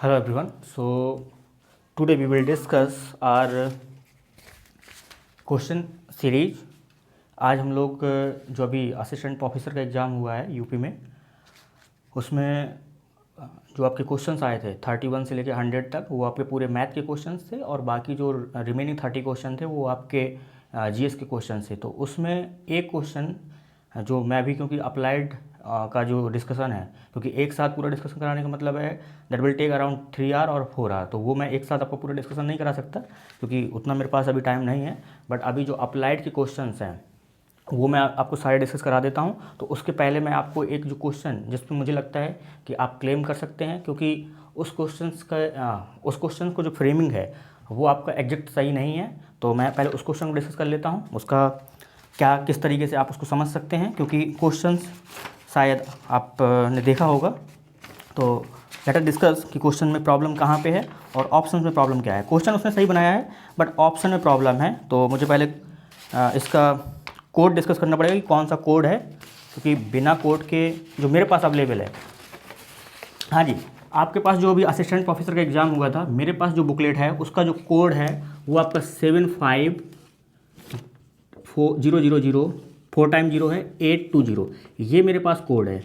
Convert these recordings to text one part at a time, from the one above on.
Hello everyone. So today we will discuss our question series. आज हम लोग जो अभी असिस्टेंट प्रोफेसर का एग्ज़ाम हुआ है यूपी में, उसमें जो आपके क्वेश्चंस आए थे 31 से लेकर 100 तक, वो आपके पूरे मैथ के क्वेश्चंस थे और बाकी जो रिमेनिंग 30 क्वेश्चन थे वो आपके जीएस के क्वेश्चन थे। तो उसमें एक क्वेश्चन जो मैं भी, क्योंकि अप्लाइड का जो डिस्कशन है, क्योंकि एक साथ पूरा डिस्कशन कराने का मतलब है that will take around 3 hour और 4 आवर, तो वो मैं एक साथ आपको पूरा डिस्कशन नहीं करा सकता क्योंकि उतना मेरे पास अभी टाइम नहीं है। बट अभी जो अप्लाइड के क्वेश्चंस हैं वो मैं आपको सारे डिस्कस करा देता हूँ। तो उसके पहले मैं आपको एक जो क्वेश्चन जिस पर मुझे लगता है कि आप क्लेम कर सकते हैं, क्योंकि उस क्वेश्चन को जो फ्रेमिंग है वो आपका एग्जैक्ट सही नहीं है, तो मैं पहले उस क्वेश्चन को डिस्कस कर लेता हूँ, उसका क्या किस तरीके से आप उसको समझ सकते हैं, क्योंकि क्वेश्चंस शायद आपने देखा होगा। तो लेट अस डिस्कस कि क्वेश्चन में प्रॉब्लम कहाँ पे है और ऑप्शन में प्रॉब्लम क्या है। क्वेश्चन उसने सही बनाया है बट ऑप्शन में प्रॉब्लम है, तो मुझे पहले इसका कोड डिस्कस करना पड़ेगा कि कौन सा कोड है, क्योंकि बिना कोड के जो मेरे पास अवेलेबल है। हाँ जी, आपके पास जो अभी असिस्टेंट प्रोफेसर का एग्ज़ाम हुआ था, मेरे पास जो बुकलेट है उसका जो कोड है वो आपका 75000 4 टाइम 0 है 820। ये मेरे पास कोड है,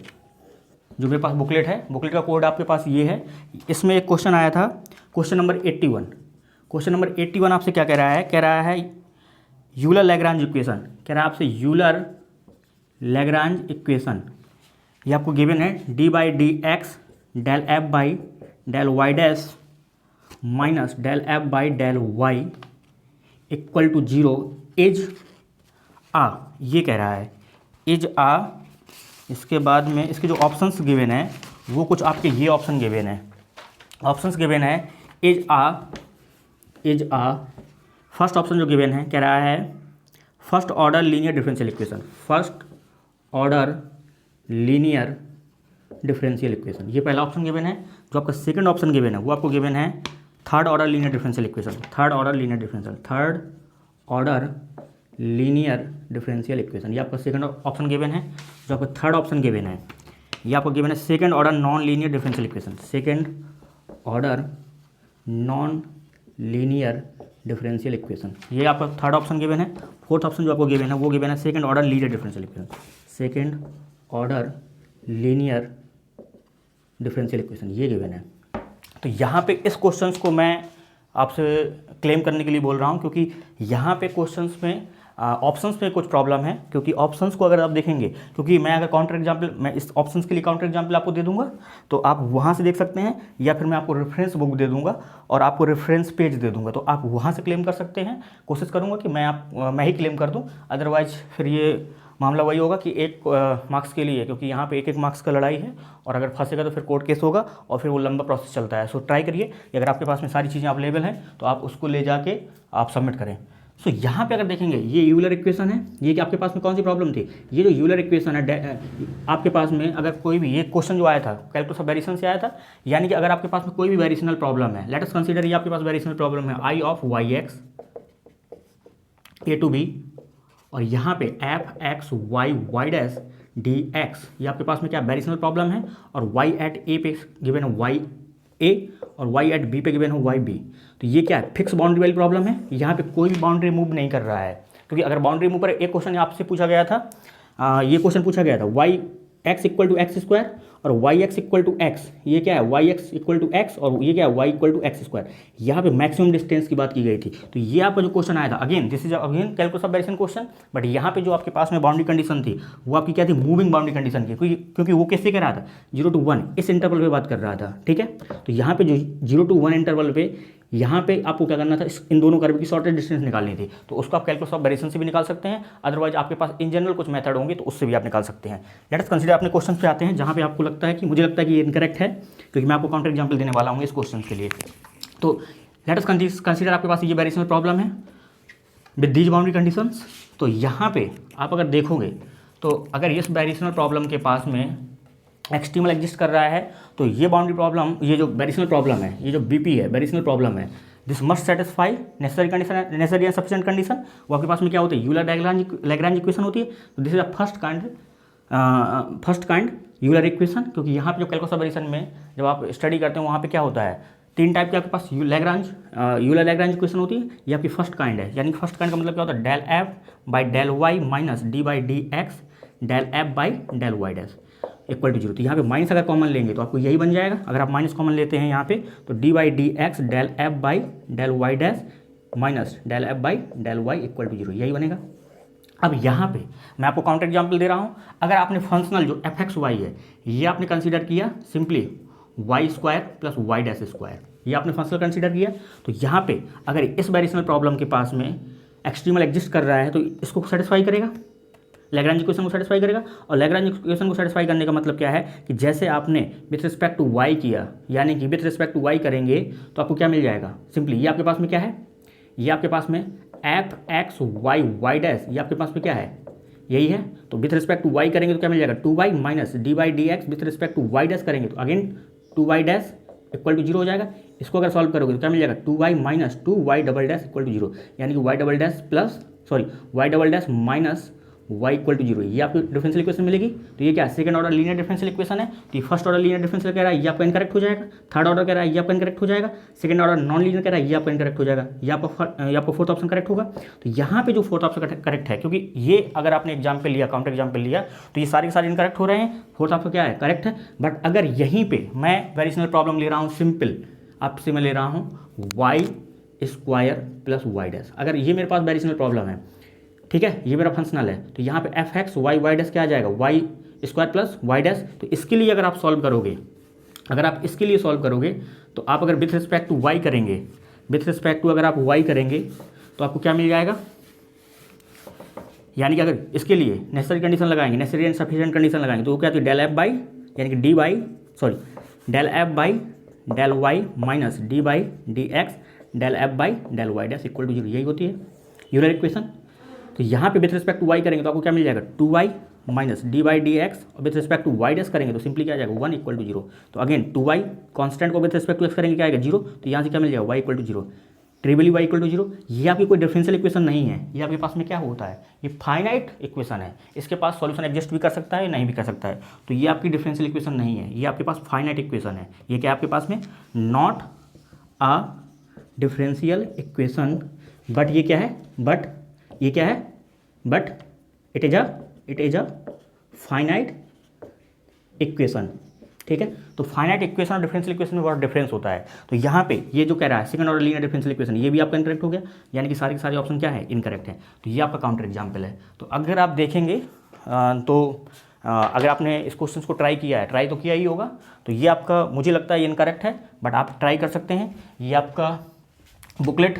जो मेरे पास बुकलेट है, बुकलेट का कोड आपके पास ये है। इसमें एक क्वेश्चन आया था, क्वेश्चन नंबर 81। क्वेश्चन नंबर 81 आपसे क्या कह रहा है? कह रहा है यूलर लैग्रांज इक्वेशन, कह रहा है आपसे यूलर लैग्रांज इक्वेशन। ये आपको गिवन है d by D x del F by del Y dash minus del F by del Y equal to 0 is आ, ये कह रहा है इज आ। इसके बाद में इसके जो ऑप्शंस गिवन है वो कुछ आपके ये ऑप्शन गिवन है, ऑप्शंस गिवन है इज आ। फर्स्ट ऑप्शन जो गिवन है कह रहा है first order linear differential equation, first order linear differential equation, ये पहला ऑप्शन गिवन है। जो आपका सेकंड ऑप्शन गिवन है वो आपको गिवन है third order linear differential equation, third order linear differential equation, ये आपका सेकंड ऑप्शन गिवन है। जो आपका थर्ड ऑप्शन गिवन है ये आपको गिवन है second order non linear differential equation, second order non linear differential equation, ये आपका थर्ड ऑप्शन गिवन है। फोर्थ ऑप्शन जो आपको गिवन है वो गिवन है second order linear differential equation, second order linear differential equation, ये गिवन है। तो यहाँ पे इस क्वेश्चंस को मैं आपसे क्लेम करने के लिए बोल रहा हूँ, क्योंकि यहाँ पे क्वेश्चंस में ऑप्शंस में कुछ प्रॉब्लम है, क्योंकि ऑप्शंस को अगर आप देखेंगे, क्योंकि मैं अगर काउंटर एग्जाम्पल, मैं इस ऑप्शंस के लिए काउंटर एग्जाम्पल आपको दे दूंगा तो आप वहाँ से देख सकते हैं, या फिर मैं आपको रेफरेंस बुक दे दूंगा और आपको रेफरेंस पेज दे दूंगा, तो आप वहाँ से क्लेम कर सकते हैं। कोशिश करूँगा कि मैं ही क्लेम कर दूँ, अदरवाइज फिर ये मामला वही होगा कि एक मार्क्स के लिए, क्योंकि यहाँ पे एक मार्क्स का लड़ाई है और अगर फंसेगा तो फिर कोर्ट केस होगा और फिर वो लंबा प्रोसेस चलता है। सो ट्राई करिए कि अगर आपके पास में सारी चीज़ें अवेलेबल हैं तो आप उसको ले जाके आप सबमिट करें। सो यहाँ पे अगर देखेंगे ये यूलर इक्वेशन है, ये कि आपके पास में कौन सी प्रॉब्लम थी, ये जो यूलर इक्वेशन है आपके पास में अगर कोई भी, ये क्वेश्चन जो आया था कैलकुलस ऑफ वेरिएशन से आया था, यानी कि अगर आपके पास में कोई भी वेरिएशनल प्रॉब्लम है, लेट अस कंसीडर ये आपके पास वेरिएशनल प्रॉब्लम है I of y x a to b, और यहाँ पे F x Y Y dash d x, ये आपके पास में क्या वेरिएशनल प्रॉब्लम है, और वाई एट ए पे गिवन है वाई ए और वाई एट बी पे गिवन है वाई बी। तो ये क्या है, फिक्स बाउंड्री वाली प्रॉब्लम है, यहाँ पे कोई भी बाउंड्री मूव नहीं कर रहा है, क्योंकि अगर बाउंड्री मूव पर एक क्वेश्चन आपसे पूछा गया था, ये क्वेश्चन पूछा गया था y x equal to x square और y x equal to x, ये क्या है y x equal to x और ये क्या है y equal to x square, यहाँ पे मैक्सिमम डिस्टेंस की बात की गई थी। तो ये आपका जो क्वेश्चन आया था, again this is again calculus of variation question, but यहाँ पे जो आपके पास में बाउंड्री कंडीशन थी वो आपकी क्या थी, मूविंग बाउंड्री कंडीशन की, क्योंकि वो कैसे कह रहा था 0 to 1 इस इंटरवल पे बात कर रहा था, ठीक है। तो यहाँ पे जो 0 to 1 इंटरवल पे यहाँ पे आपको क्या करना था, इन दोनों कर्व की शॉर्टेस्ट डिस्टेंस निकालनी थी, तो उसको आप कैलकुलस ऑफ वेरिएशन से भी निकाल सकते हैं, अदरवाइज आपके पास इन जनरल कुछ मेथड होंगे तो उससे भी आप निकाल सकते हैं। लेट अस कंसीडर अपने क्वेश्चन पे आते हैं, जहाँ पे आपको लगता है कि मुझे लगता है कि ये इनकरेक्ट है, क्योंकि मैं आपको काउंटर एग्जाम्पल देने वाला हूँ इस क्वेश्चन के लिए। तो लेट अस कंसीडर आपके पास ये वेरिएशनल प्रॉब्लम है विद दीज बाउंड्री कंडीशंस। तो यहाँ पे आप अगर देखोगे तो अगर इस वेरिएशनल प्रॉब्लम के पास में एक्सट्रीमल एग्जिस्ट कर रहा है, तो ये बाउंड्री प्रॉब्लम, ये जो वेरिएशनल प्रॉब्लम है, ये जो बीपी है वेरिएशनल प्रॉब्लम है, this must satisfy necessary condition, necessary and sufficient condition. वो आपके पास में क्या होती है, यूलर लैग्रांज इक्वेशन होती है। तो this is a first kind first kind Euler equation, क्योंकि यहाँ पे जो कैलकुलस ऑफ वेरिएशन में जब आप स्टडी करते हो वहाँ पे क्या होता है, तीन टाइप के आपके पास यूलर लैग्रांज इक्वेशन होती है। ये आपकी फर्स्ट काइंड है, यानी कि फर्स्ट काइंड का मतलब क्या होता है, del F by del Y minus D by D x del F by del Y dash equal to zero. तो यहाँ पे माइनस अगर कॉमन लेंगे तो आपको यही बन जाएगा। अगर आप माइनस कॉमन लेते हैं यहाँ पे तो D by D x del F by del Y dash minus del F by del Y equal to zero, यही बनेगा। अब यहाँ पे मैं आपको काउंटर एग्जाम्पल दे रहा हूँ। अगर आपने फंक्शनल जो एफ एक्स वाई है ये आपने कंसीडर किया simply Y square plus Y dash square, ये आपने फंक्शनल कंसीडर किया, तो यहाँ पे अगर इस वेरिएशनल प्रॉब्लम के पास में एक्सट्रीमल एग्जिस्ट कर रहा है तो इसको सेटिस्फाई करेगा, लैग्रांज इक्वेशन को सेटिस्फाई करेगा। और लैग्रांज इक्वेशन को सेटिस्फाई करने का मतलब क्या है कि जैसे आपने विथ रिस्पेक्ट टू वाई किया, यानी कि विथ रिस्पेक्ट टू वाई करेंगे तो आपको क्या मिल जाएगा, सिंपली ये आपके पास में क्या है, ये आपके पास में F x Y Y dash, ये आपके पास में क्या है, यही है। तो विथ रिस्पेक्ट टू वाई करेंगे तो क्या मिल जाएगा, two Y minus D by D X with respect to Y dash करेंगे तो again two Y dash equal to zero हो जाएगा। इसको अगर सॉल्व करोगे तो क्या मिल जाएगा, two Y minus two Y double dash equal to zero, यानी कि Y double dash plus Y double dash minus y equal to zero, ये आपको डिफरेंशियल इक्वेशन मिलेगी। तो ये क्या है, second order linear differential equation है। तो ये फर्स्ट ऑर्डर लीनियर डिफरेंशियल कह रहा है, ये आपका इनकरेक्ट हो जाएगा। थर्ड ऑर्डर कह रहा है, ये आपका इनकरेक्ट हो जाएगा। सेकंड ऑर्डर नॉन लीनियर कह रहा है, ये आपका इनकरेक्ट हो जाएगा। ये आपका फोर्थ ऑप्शन करेक्ट होगा। तो यहाँ पे जो फोर्थ ऑप्शन करेक्ट है, क्योंकि ये अगर आपने एग्जाम पे लिया, काउंटर एग्जाम पे लिया, तो ये सारे के सारे इनकरेक्ट हो रहे हैं। फोर्थ ऑप्शन क्या है, करेक्ट है। बट अगर यहीं पर मैं वेरिएशनल प्रॉब्लम ले रहा हूँ, सिंपल आपसे मैं ले रहा हूँ Y square plus Y dash, अगर ये मेरे पास वेरिएशनल प्रॉब्लम है, ठीक है, ये मेरा फंक्शनल है, तो यहाँ पे F x Y Y dash क्या आ जाएगा, Y square plus Y dash. तो इसके लिए अगर आप सॉल्व करोगे, अगर आप इसके लिए सॉल्व करोगे तो आप अगर विथ रिस्पेक्ट टू वाई करेंगे, विथ रिस्पेक्ट टू अगर आप वाई करेंगे तो आपको क्या मिल जाएगा, यानी कि अगर इसके लिए नेसेसरी कंडीशन लगाएंगे, नेसेसरी एंड सफिशिएंट कंडीशन लगाएंगे तो वो क्या आती है, डेल एफ बाई यानी कि D by del F by del Y minus D by D x del F by del Y dash equal to zero, यही होती है यूलर इक्वेशन। तो यहाँ पे विथ रिस्पेक्ट टू वाई करेंगे तो आपको क्या मिल जाएगा, two Y minus D by D x, और with respect to Y dash करेंगे तो सिंपली क्या आ जाएगा, वन इक्वल टू जीरो। तो अगेन टू वाई कॉन्स्टेंट को विथ रिस्पेक्ट टू एक्स करेंगे क्या आएगा, जीरो। तो यहाँ से क्या मिल जाएगा, y equal to zero, trivially y equal to zero. ये आपकी कोई डिफरेंशियल इक्वेशन नहीं है, ये आपके पास में क्या होता है, ये फाइनाइट इक्वेशन है। इसके पास सॉल्यूशन एग्जिस्ट भी कर सकता है, नहीं भी कर सकता है। तो ये आपकी डिफरेंशियल इक्वेशन नहीं है, ये आपके पास फाइनाइट इक्वेशन है। ये क्या आपके पास में, not a differential equation, but ये क्या है, बट ये क्या है, but it is a finite equation, ठीक है। तो फाइनाइट इक्वेशन और डिफरेंशियल इक्वेशन में बहुत डिफरेंस होता है। तो यहाँ पे ये जो कह रहा है second order linear differential equation, ये भी आपका इनकरेक्ट हो गया, यानी कि सारे के सारे ऑप्शन क्या है, इनकरेक्ट है। तो ये आपका काउंटर एग्जाम्पल है। तो अगर आप देखेंगे अगर आपने इस क्वेश्चन को ट्राई किया है, ट्राई तो किया ही होगा, तो ये आपका मुझे लगता है ये इनकरेक्ट है, बट आप ट्राई कर सकते हैं। ये आपका बुकलेट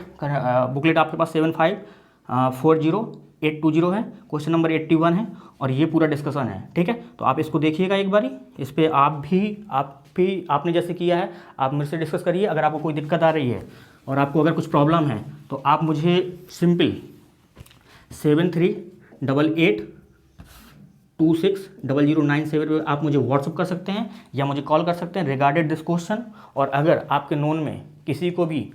आपके पास 7540820 है, क्वेश्चन नंबर 81 है, और ये पूरा डिस्कशन है, ठीक है। तो आप इसको देखिएगा एक बारी, इस पर आपने जैसे किया है आप मेरे से डिस्कस करिए। अगर आपको कोई दिक्कत आ रही है और आपको अगर कुछ प्रॉब्लम है तो आप मुझे सिंपल 7388260097 पर आप मुझे व्हाट्सअप कर सकते हैं या मुझे कॉल कर सकते हैं रिगार्डेड दिस क्वेश्चन। और अगर आपके नोन में किसी को भी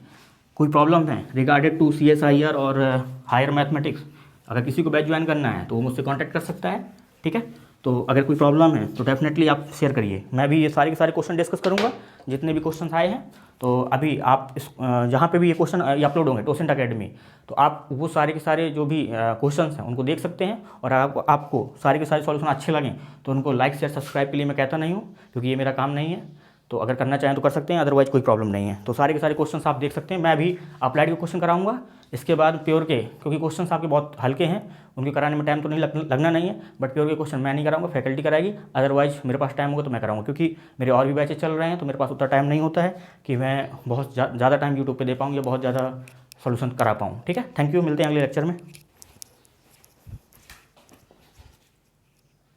कोई प्रॉब्लम है रिगार्डेड टू CSIR और हायर मैथमेटिक्स, अगर किसी को बैच ज्वाइन करना है तो वो मुझसे कांटेक्ट कर सकता है, ठीक है। तो अगर कोई प्रॉब्लम है तो डेफिनेटली आप शेयर करिए। मैं भी ये सारे के सारे क्वेश्चन डिस्कस करूँगा जितने भी क्वेश्चन आए हैं। तो अभी आप इस जहाँ पे भी ये क्वेश्चन अपलोड होंगे टोसेंट अकेडमी, तो आप वो सारे के सारे जो भी क्वेश्चन हैं उनको देख सकते हैं। और आपको सारे के सारे सॉल्यूशन अच्छे लगें तो उनको लाइक शेयर सब्सक्राइब के लिए मैं कहता नहीं हूँ, क्योंकि ये मेरा काम नहीं है। तो अगर करना चाहें तो कर सकते हैं, अदरवाइज कोई प्रॉब्लम नहीं है। तो सारे के सारे क्वेश्चंस आप देख सकते हैं। मैं अभी अप्लाइड के क्वेश्चन कराऊंगा, इसके बाद प्योर के, क्योंकि क्वेश्चंस आपके बहुत हल्के हैं, उनके कराने में टाइम तो नहीं लगना नहीं है, बट प्योर के क्वेश्चन मैं नहीं कराऊंगा, फैकल्टी कराएगी। अदरवाइज मेरे पास टाइम होगा तो मैं कराऊंगा, क्योंकि मेरे और भी बैचेज चल रहे हैं, तो मेरे पास उतना टाइम नहीं होता है कि मैं बहुत ज़्यादा टाइम यूट्यूब पर दे पाऊँ या बहुत ज़्यादा सोल्यूशन करा पाऊँ, ठीक है। थैंक यू, मिलते हैं अगले लेक्चर में।